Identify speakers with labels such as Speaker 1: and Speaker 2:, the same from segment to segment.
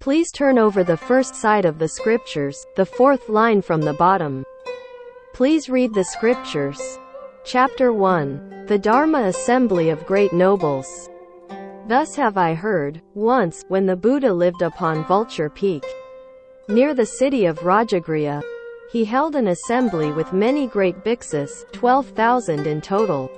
Speaker 1: Please turn over the first side of the scriptures, the fourth line from the bottom. Please read the scriptures. Chapter 1. The Dharma Assembly of Great Nobles. Thus have I heard, once, when the Buddha lived upon Vulture Peak, near the city of Rajagriha, he held an assembly with many great bhiksus, 12,000 in total.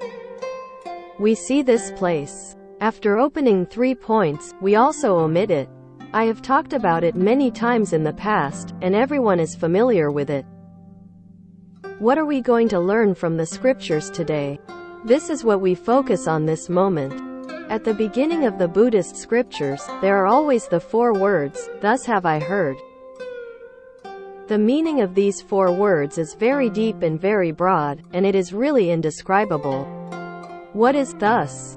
Speaker 1: We see this place. After opening 3 points, we also omit it. I have talked about it many times in the past, and everyone is familiar with it. What are we going to learn from the scriptures today? This is what we focus on this moment. At the beginning of the Buddhist scriptures, there are always the 4 words, "Thus have I heard." The meaning of these 4 words is very deep and very broad, and it is really indescribable. What is thus?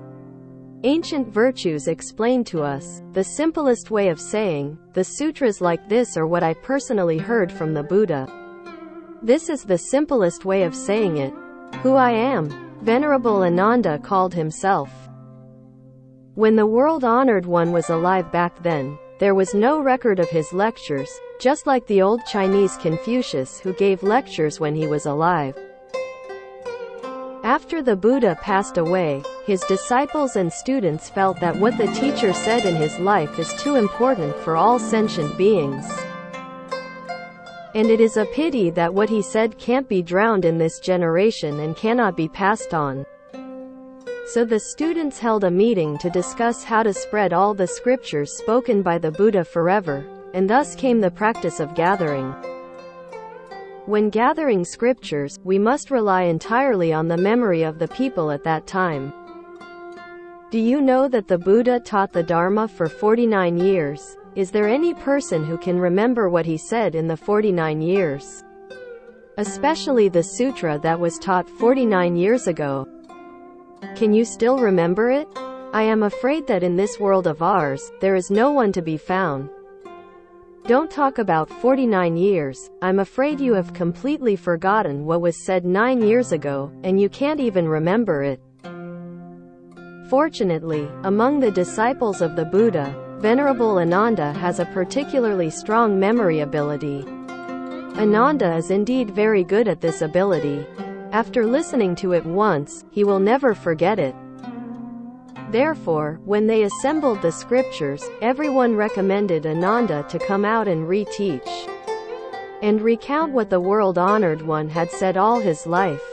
Speaker 1: Ancient virtues explain to us, the simplest way of saying, the sutras like this are what I personally heard from the Buddha. This is the simplest way of saying it. Who I am. Venerable Ananda called himself. When the world-honored one was alive back then, there was no record of his lectures, just like the old Chinese Confucius who gave lectures when he was alive. After the Buddha passed away, his disciples and students felt that what the teacher said in his life is too important for all sentient beings. And it is a pity that what he said can't be drowned in this generation and cannot be passed on. So the students held a meeting to discuss how to spread all the scriptures spoken by the Buddha forever, and thus came the practice of gathering. When gathering scriptures, we must rely entirely on the memory of the people at that time. Do you know that the Buddha taught the Dharma for 49 years? Is there any person who can remember what he said in the 49 years? Especially the sutra that was taught 49 years ago. Can you still remember it? I am afraid that in this world of ours, there is no one to be found. Don't talk about 49 years, I'm afraid you have completely forgotten what was said 9 years ago, and you can't even remember it. Fortunately, among the disciples of the Buddha, Venerable Ananda has a particularly strong memory ability. Ananda is indeed very good at this ability. After listening to it once, he will never forget it. Therefore, when they assembled the scriptures, everyone recommended Ananda to come out and re-teach and recount what the world-honored one had said all his life.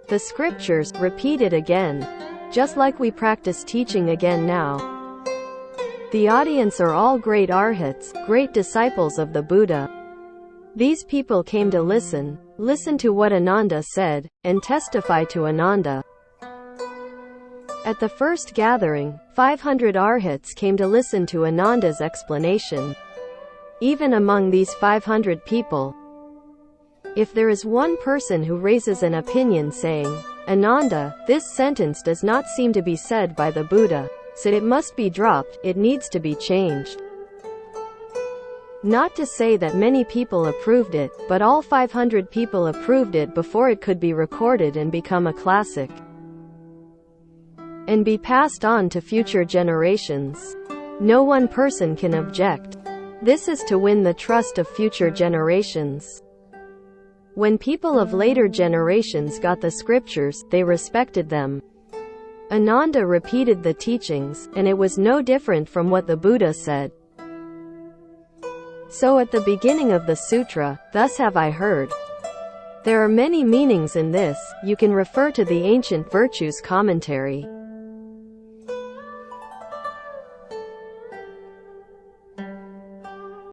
Speaker 1: The scriptures, repeated again. Just like we practice teaching again now. The audience are all great arhats, great disciples of the Buddha. These people came to listen to what Ananda said, and testify to Ananda. At the first gathering, 500 arhats came to listen to Ananda's explanation. Even among these 500 people, if there is one person who raises an opinion saying, "Ananda, this sentence does not seem to be said by the Buddha, so it must be dropped, it needs to be changed." Not to say that many people approved it, but all 500 people approved it before it could be recorded and become a classic and be passed on to future generations. No one person can object. This is to win the trust of future generations. When people of later generations got the scriptures, they respected them. Ananda repeated the teachings, and it was no different from what the Buddha said. So at the beginning of the sutra, "Thus have I heard." There are many meanings in this, you can refer to the Ancient Virtues commentary.